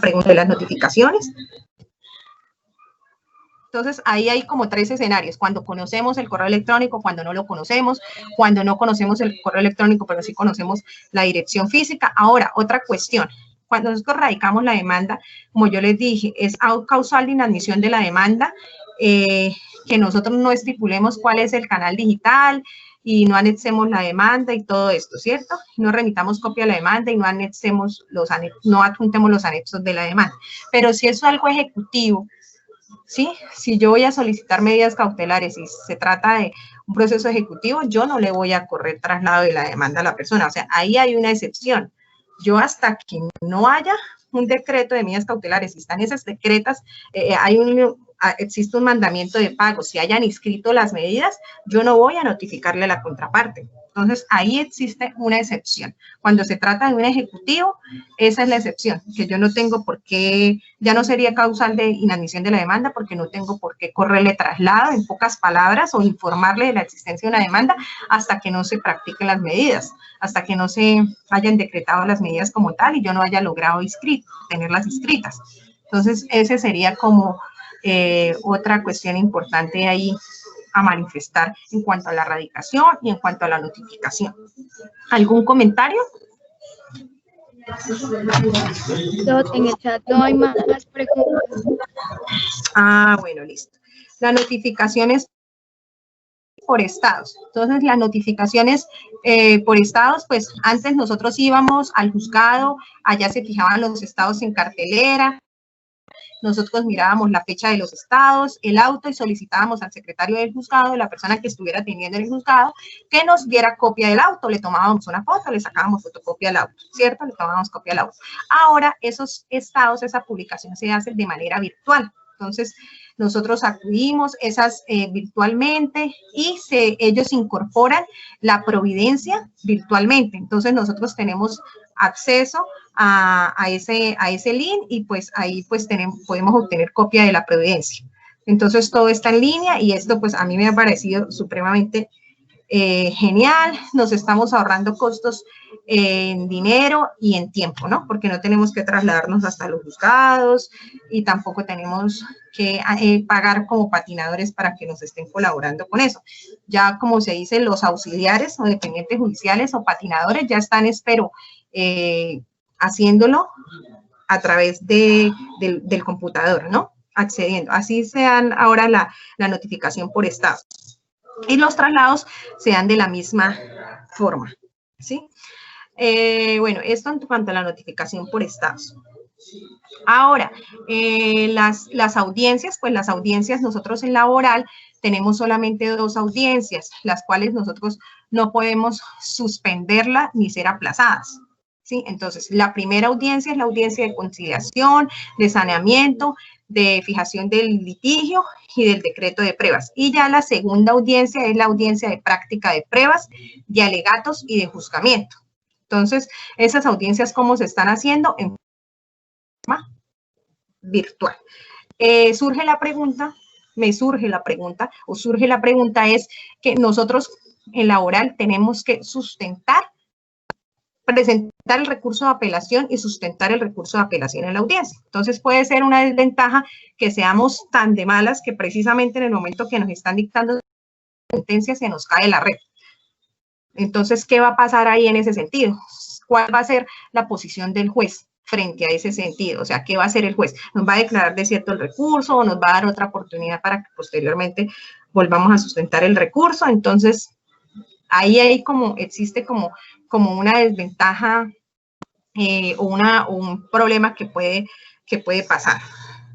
Pregunta de las notificaciones. Entonces, ahí hay como 3 escenarios, cuando conocemos el correo electrónico, cuando no lo conocemos, cuando no conocemos el correo electrónico, pero sí conocemos la dirección física. Ahora, otra cuestión, cuando nosotros radicamos la demanda, como yo les dije, es causal de inadmisión de la demanda, que nosotros no estipulemos cuál es el canal digital y no anexemos la demanda y todo esto, ¿cierto? No remitamos copia de la demanda y no anexemos no adjuntemos los anexos de la demanda. Pero si es algo ejecutivo, ¿sí? Si yo voy a solicitar medidas cautelares y se trata de un proceso ejecutivo, yo no le voy a correr traslado de la demanda a la persona. O sea, ahí hay una excepción. Yo hasta que no haya un decreto de medidas cautelares, si están esas decretas, existe un mandamiento de pago, si hayan inscrito las medidas, yo no voy a notificarle a la contraparte. Entonces, ahí existe una excepción. Cuando se trata de un ejecutivo, esa es la excepción, que yo no tengo por qué, ya no sería causal de inadmisión de la demanda, porque no tengo por qué correrle traslado, en pocas palabras, o informarle de la existencia de una demanda hasta que no se practiquen las medidas, hasta que no se hayan decretado las medidas como tal y yo no haya logrado tenerlas inscritas. Entonces, ese sería como otra cuestión importante ahí a manifestar en cuanto a la radicación y en cuanto a la notificación. ¿Algún comentario? En el chat no hay más preguntas. Bueno, listo. La notificación es por estados. Entonces, las notificaciones por estados, pues antes nosotros íbamos al juzgado, allá se fijaban los estados en cartelera, nosotros mirábamos la fecha de los estados, el auto y solicitábamos al secretario del juzgado, la persona que estuviera atendiendo en el juzgado, que nos diera copia del auto. Le tomábamos una foto, le sacábamos fotocopia del auto, ¿cierto? Le tomábamos copia del auto. Ahora, esos estados, esa publicación se hace de manera virtual. Entonces, nosotros acudimos virtualmente y ellos incorporan la providencia virtualmente. Entonces, nosotros tenemos acceso a ese link y pues ahí pues podemos obtener copia de la providencia. Entonces, todo está en línea y esto pues a mí me ha parecido supremamente genial. Nos estamos ahorrando costos en dinero y en tiempo, ¿no? Porque no tenemos que trasladarnos hasta los juzgados y tampoco tenemos que pagar como patinadores para que nos estén colaborando con eso. Ya como se dice, los auxiliares o dependientes judiciales o patinadores ya están, espero, haciéndolo a través del computador, ¿no? Accediendo. Así se dan ahora la notificación por estado. Y los traslados se dan de la misma forma, ¿sí? Bueno, esto en cuanto a la notificación por estados. Ahora, las audiencias, pues las audiencias nosotros en laboral tenemos solamente 2 audiencias, las cuales nosotros no podemos suspenderlas ni ser aplazadas, ¿sí? Entonces, la primera audiencia es la audiencia de conciliación, de saneamiento, de fijación del litigio y del decreto de pruebas. Y ya la segunda audiencia es la audiencia de práctica de pruebas, de alegatos y de juzgamiento. Entonces, esas audiencias, ¿cómo se están haciendo? En forma virtual. Surge la pregunta me surge la pregunta, o surge la pregunta es que nosotros en laboral tenemos que presentar el recurso de apelación y sustentar el recurso de apelación en la audiencia. Entonces puede ser una desventaja que seamos tan de malas que precisamente en el momento que nos están dictando sentencia se nos cae la red. Entonces, ¿qué va a pasar ahí en ese sentido? ¿Cuál va a ser la posición del juez frente a ese sentido? O sea, ¿qué va a hacer el juez? ¿Nos va a declarar desierto el recurso o nos va a dar otra oportunidad para que posteriormente volvamos a sustentar el recurso? Entonces, ahí existe como una desventaja o un problema que puede pasar,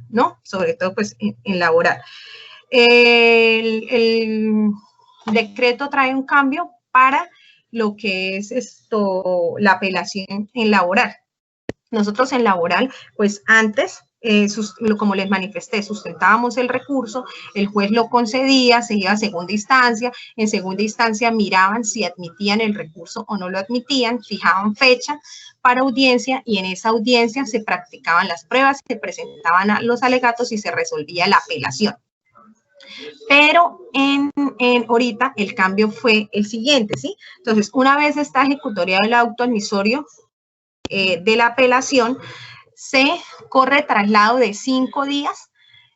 ¿no? Sobre todo, pues, en laboral. El decreto trae un cambio para lo que es la apelación en laboral. Nosotros en laboral, pues antes, como les manifesté, sustentábamos el recurso, el juez lo concedía, se iba a segunda instancia, en segunda instancia miraban si admitían el recurso o no lo admitían, fijaban fecha para audiencia y en esa audiencia se practicaban las pruebas, se presentaban los alegatos y se resolvía la apelación. Pero ahorita el cambio fue el siguiente, ¿sí? Entonces, una vez está ejecutoriado el auto admisorio de la apelación, se corre traslado de 5 días,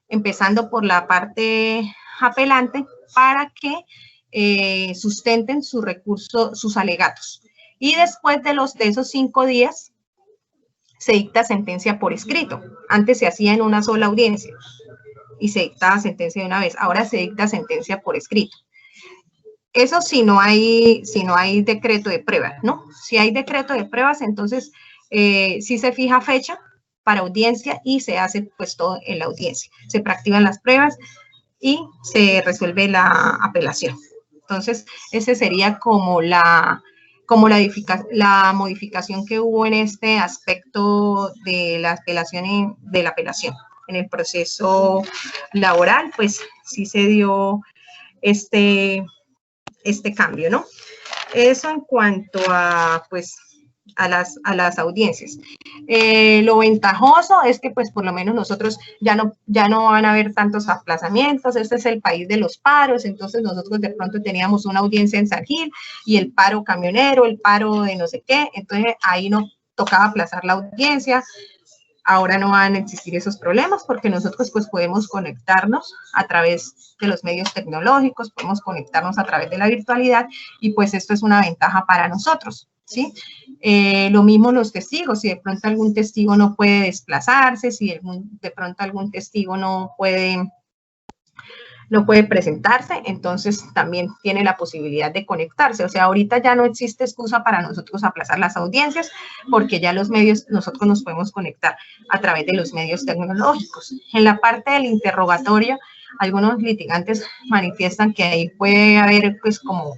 empezando por la parte apelante, para que sustenten su recurso, sus alegatos. Y después de esos 5 días, se dicta sentencia por escrito. Antes se hacía en una sola audiencia y se dictaba sentencia de una vez. Ahora se dicta sentencia por escrito. Eso si no hay decreto de pruebas, ¿no? Si hay decreto de pruebas, entonces sí se fija fecha para audiencia y se hace pues todo en la audiencia. Se practican las pruebas y se resuelve la apelación. Entonces, ese sería como la modificación que hubo en este aspecto de la apelación. En el proceso laboral, pues sí se dio este cambio, ¿no? Eso en cuanto a, pues, a las audiencias. Lo ventajoso es que, pues, por lo menos nosotros ya no van a haber tantos aplazamientos. Este es el país de los paros, entonces nosotros de pronto teníamos una audiencia en San Gil y el paro camionero, el paro de no sé qué, entonces ahí no tocaba aplazar la audiencia. Ahora no van a existir esos problemas porque nosotros pues podemos conectarnos a través de los medios tecnológicos, podemos conectarnos a través de la virtualidad y pues esto es una ventaja para nosotros, ¿sí? Lo mismo los testigos, si de pronto algún testigo no puede desplazarse, si de pronto algún testigo no puede presentarse, entonces también tiene la posibilidad de conectarse. O sea, ahorita ya no existe excusa para nosotros aplazar las audiencias porque ya nosotros nos podemos conectar a través de los medios tecnológicos. En la parte del interrogatorio, algunos litigantes manifiestan que ahí puede haber pues como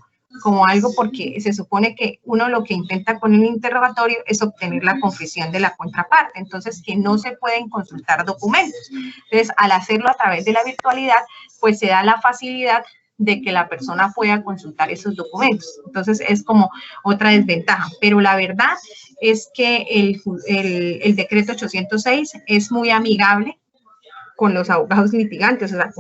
algo, porque se supone que uno lo que intenta con el interrogatorio es obtener la confesión de la contraparte, entonces que no se pueden consultar documentos. Entonces, al hacerlo a través de la virtualidad, pues se da la facilidad de que la persona pueda consultar esos documentos. Entonces, es como otra desventaja. Pero la verdad es que el decreto 806 es muy amigable con los abogados litigantes, o sea,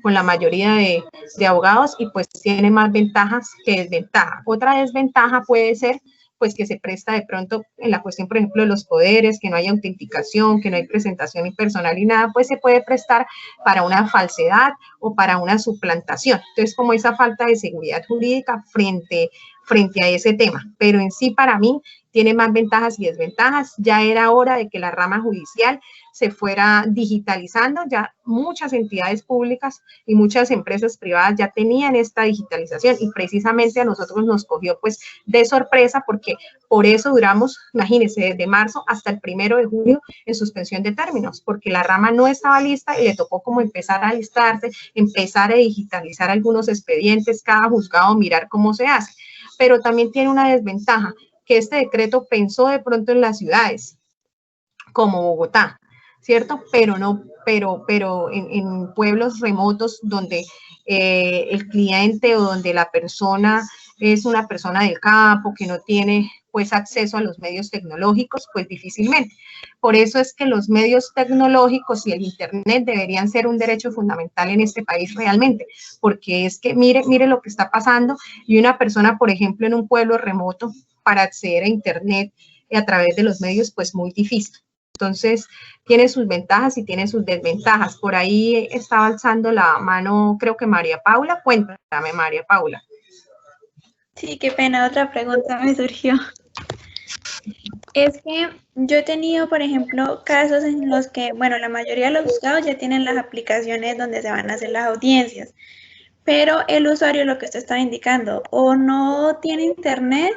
con la mayoría de abogados y pues tiene más ventajas que desventajas. Otra desventaja puede ser pues que se presta de pronto en la cuestión, por ejemplo, de los poderes, que no hay autenticación, que no hay presentación impersonal y nada, pues se puede prestar para una falsedad o para una suplantación. Entonces, como esa falta de seguridad jurídica frente a ese tema. Pero en sí, para mí, tiene más ventajas y desventajas. Ya era hora de que la rama judicial se fuera digitalizando. Ya muchas entidades públicas y muchas empresas privadas ya tenían esta digitalización y precisamente a nosotros nos cogió pues de sorpresa porque por eso duramos, imagínense, desde marzo hasta el 1 de julio en suspensión de términos, porque la rama no estaba lista y le tocó como empezar a alistarse, empezar a digitalizar algunos expedientes, cada juzgado mirar cómo se hace. Pero también tiene una desventaja, que este decreto pensó de pronto en las ciudades, como Bogotá, ¿cierto? Pero en pueblos remotos donde el cliente o donde la persona es una persona del campo que no tiene pues acceso a los medios tecnológicos, pues difícilmente. Por eso es que los medios tecnológicos y el internet deberían ser un derecho fundamental en este país realmente, porque es que mire lo que está pasando y una persona, por ejemplo, en un pueblo remoto para acceder a internet a través de los medios, pues muy difícil. Entonces, tiene sus ventajas y tiene sus desventajas. Por ahí estaba alzando la mano, creo que María Paula. Cuéntame, María Paula. Sí, qué pena, otra pregunta me surgió. Es que yo he tenido, por ejemplo, casos en los que, bueno, la mayoría de los juzgados ya tienen las aplicaciones donde se van a hacer las audiencias, pero el usuario, lo que usted estaba indicando, o no tiene internet,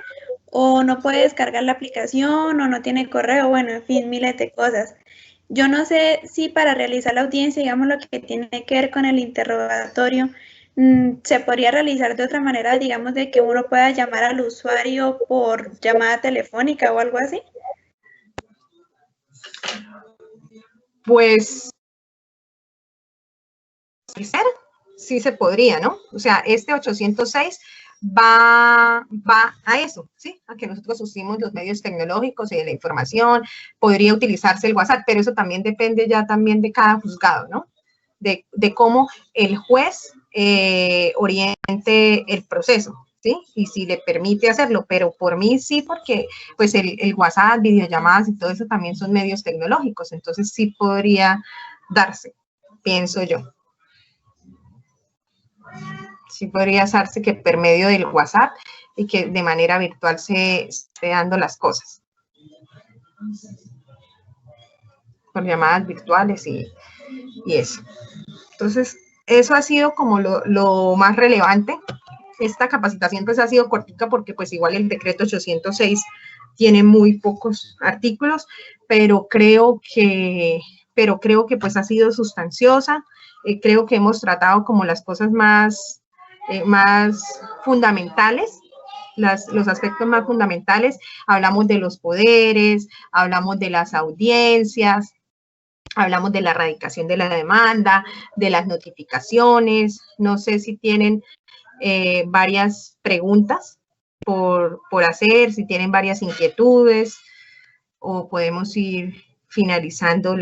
o no puede descargar la aplicación, o no tiene correo, bueno, en fin, miles de cosas. Yo no sé si para realizar la audiencia, digamos, lo que tiene que ver con el interrogatorio, se podría realizar de otra manera, digamos, de que uno pueda llamar al usuario por llamada telefónica o algo así. Pues sí se podría, ¿no? O sea, este 806 va a eso, ¿sí? A que nosotros usemos los medios tecnológicos y de la información, podría utilizarse el WhatsApp, pero eso también depende ya también de cada juzgado, ¿no? De cómo el juez oriente el proceso, ¿sí? Y si le permite hacerlo, pero por mí sí, porque pues el WhatsApp, videollamadas y todo eso también son medios tecnológicos, entonces sí podría darse, pienso yo. Sí podría hacerse que por medio del WhatsApp y que de manera virtual se esté dando las cosas. Por llamadas virtuales y eso. Entonces, eso ha sido como lo más relevante. Esta capacitación pues ha sido cortica porque pues igual el decreto 806 tiene muy pocos artículos, pero creo que pues ha sido sustanciosa. Creo que hemos tratado como las cosas más fundamentales, los aspectos más fundamentales. Hablamos de los poderes, hablamos de las audiencias, hablamos de la erradicación de la demanda, de las notificaciones. No sé si tienen varias preguntas por hacer, si tienen varias inquietudes, o podemos ir finalizando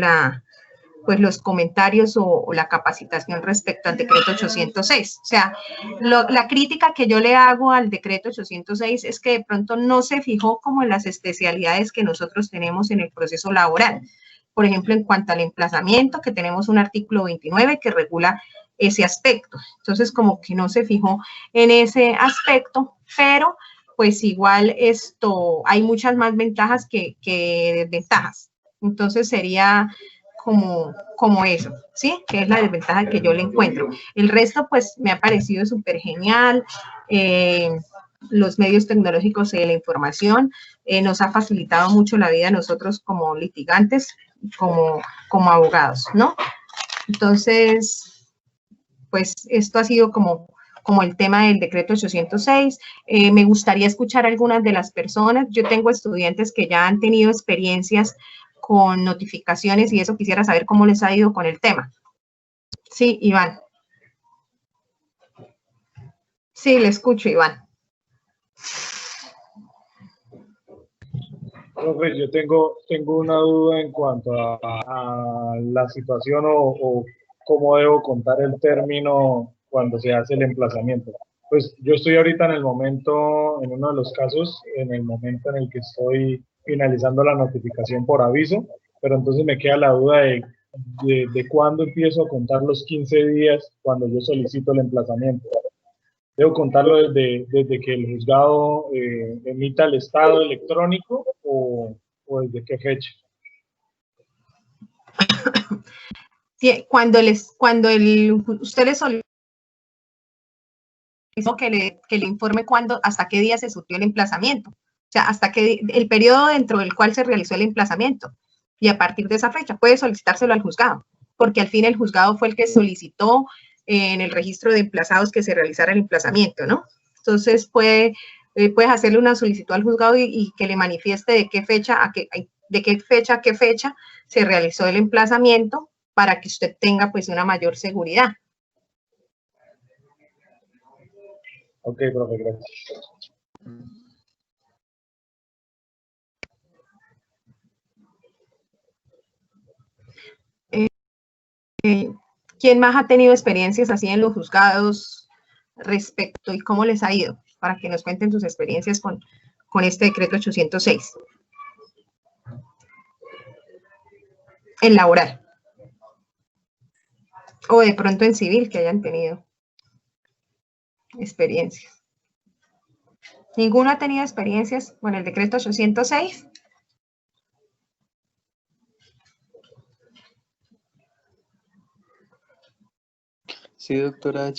pues los comentarios o la capacitación respecto al decreto 806. O sea, la crítica que yo le hago al decreto 806 es que de pronto no se fijó como en las especialidades que nosotros tenemos en el proceso laboral. Por ejemplo, en cuanto al emplazamiento, que tenemos un artículo 29 que regula ese aspecto. Entonces, como que no se fijó en ese aspecto, pero pues igual hay muchas más ventajas que desventajas. Entonces, sería como eso, ¿sí? Que es la desventaja que yo le encuentro. El resto, pues, me ha parecido súper genial. Los medios tecnológicos de la información nos ha facilitado mucho la vida a nosotros como litigantes, como abogados, ¿no? Entonces, pues, esto ha sido como el tema del decreto 806. Me gustaría escuchar a algunas de las personas. Yo tengo estudiantes que ya han tenido experiencias con notificaciones y eso quisiera saber cómo les ha ido con el tema. Sí, Iván. Sí, le escucho, Iván. Profe, yo tengo una duda en cuanto a la situación o cómo debo contar el término cuando se hace el emplazamiento. Pues yo estoy ahorita en uno de los casos, en el momento en el que estoy finalizando la notificación por aviso, pero entonces me queda la duda de cuándo empiezo a contar los 15 días cuando yo solicito el emplazamiento. ¿Debo contarlo desde que el juzgado emita el estado electrónico o desde qué fecha? Cuando usted le solicita que le informe hasta qué día se surtió el emplazamiento, o sea, hasta el periodo dentro del cual se realizó el emplazamiento, y a partir de esa fecha puede solicitárselo al juzgado, porque al fin el juzgado fue el que solicitó en el registro de emplazados que se realizara el emplazamiento, ¿no? Entonces puedes hacerle una solicitud al juzgado y que le manifieste de qué fecha a qué fecha se realizó el emplazamiento para que usted tenga pues una mayor seguridad. Ok, profe, gracias. ¿Quién más ha tenido experiencias así en los juzgados respecto y cómo les ha ido? Para que nos cuenten sus experiencias con este decreto 806. En laboral. O de pronto en civil, que hayan tenido experiencias. ¿Ninguno ha tenido experiencias con el decreto 806? Sí, doctora,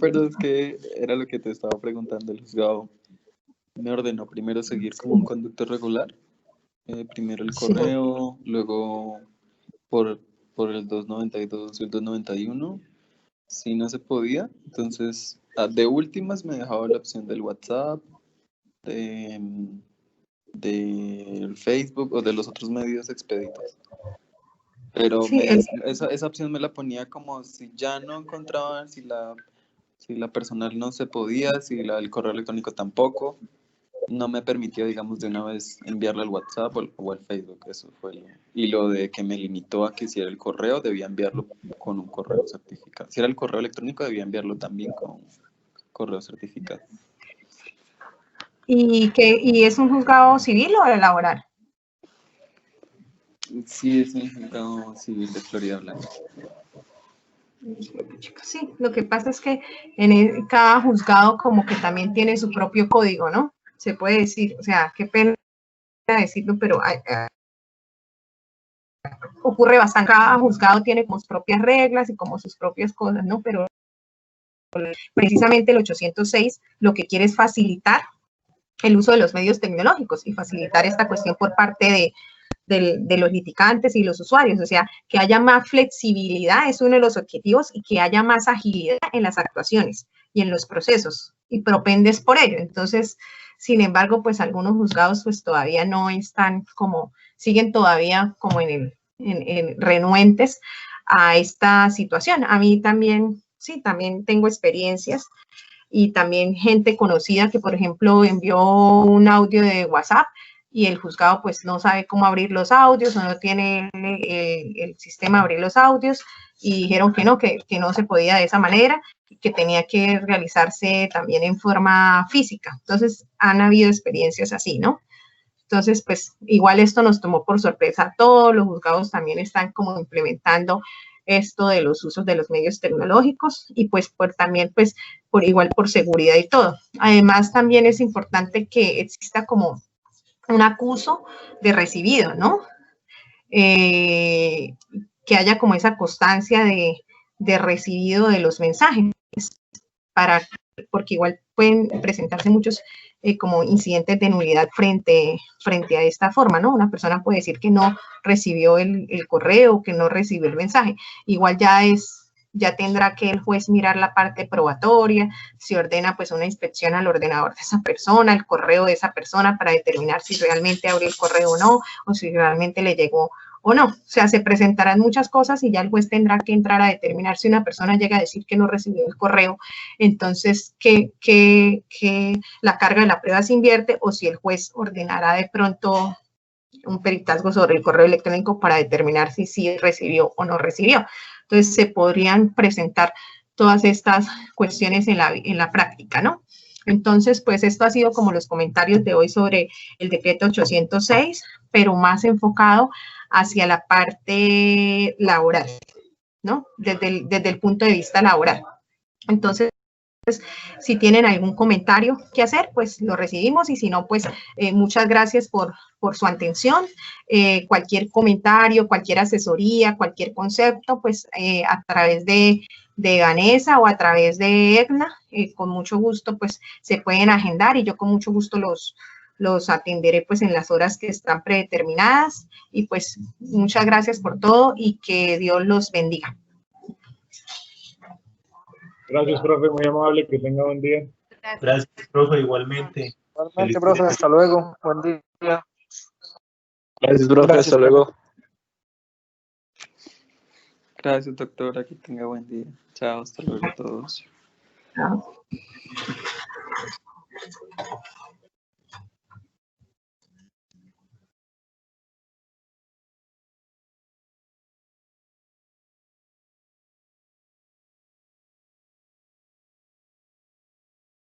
pero es que era lo que te estaba preguntando. El juzgado me ordenó primero seguir como un conducto regular, primero el correo, luego por el 292 y el 291, si no se podía. Entonces, de últimas me dejaba la opción del WhatsApp, del Facebook o de los otros medios expeditos. Pero Sí, esa opción me la ponía como si ya no encontraban, si la personal no se podía, si el correo electrónico tampoco, no me permitió, digamos, de una vez enviarle al WhatsApp o al Facebook. Eso fue y lo de que me limitó a que si era el correo, debía enviarlo con un correo certificado. Si era el correo electrónico, debía enviarlo también con correo certificado. ¿Y es un juzgado civil o laboral? Sí, es un juzgado civil de Florida Blanca. Sí, lo que pasa es que cada juzgado como que también tiene su propio código, ¿no? Se puede decir, o sea, qué pena decirlo, pero ocurre bastante. Cada juzgado tiene como sus propias reglas y como sus propias cosas, ¿no? Pero precisamente el 806 lo que quiere es facilitar el uso de los medios tecnológicos y facilitar esta cuestión por parte de los litigantes y los usuarios, o sea, que haya más flexibilidad es uno de los objetivos y que haya más agilidad en las actuaciones y en los procesos y propendes por ello. Entonces, sin embargo, pues algunos juzgados pues todavía no están como, siguen todavía como en renuentes a esta situación. A mí también, sí, también tengo experiencias y también gente conocida que, por ejemplo, envió un audio de WhatsApp y el juzgado pues no sabe cómo abrir los audios o no tiene el sistema de abrir los audios y dijeron que no se podía de esa manera y que tenía que realizarse también en forma física. Entonces, han habido experiencias así, ¿no? Entonces, pues igual esto nos tomó por sorpresa. Todos los juzgados también están como implementando esto de los usos de los medios tecnológicos y pues también pues igual por seguridad y todo. Además, también es importante que exista como un acuso de recibido, ¿no? Que haya como esa constancia de recibido de los mensajes, porque igual pueden presentarse muchos como incidentes de nulidad frente a esta forma, ¿no? Una persona puede decir que no recibió el correo, que no recibió el mensaje. Igual ya tendrá que el juez mirar la parte probatoria, si ordena pues una inspección al ordenador de esa persona, el correo de esa persona para determinar si realmente abrió el correo o no, o si realmente le llegó o no. O sea, se presentarán muchas cosas y ya el juez tendrá que entrar a determinar si una persona llega a decir que no recibió el correo, entonces que la carga de la prueba se invierte o si el juez ordenará de pronto un peritazgo sobre el correo electrónico para determinar si sí recibió o no recibió. Entonces, se podrían presentar todas estas cuestiones en la práctica, ¿no? Entonces, pues esto ha sido como los comentarios de hoy sobre el decreto 806, pero más enfocado hacia la parte laboral, ¿no? Desde el punto de vista laboral. Entonces, si tienen algún comentario que hacer, pues lo recibimos y si no, pues muchas gracias por su atención. Cualquier comentario, cualquier asesoría, cualquier concepto, pues a través de Vanessa o a través de Edna, con mucho gusto, pues se pueden agendar y yo con mucho gusto los atenderé pues en las horas que están predeterminadas y pues muchas gracias por todo y que Dios los bendiga. Gracias, profe, muy amable, que tenga buen día. Gracias, profe, igualmente. Igualmente, profe, hasta luego. Buen día. Gracias, profe, hasta luego. Gracias, doctora, que tenga buen día. Chao, hasta luego a todos. Chao.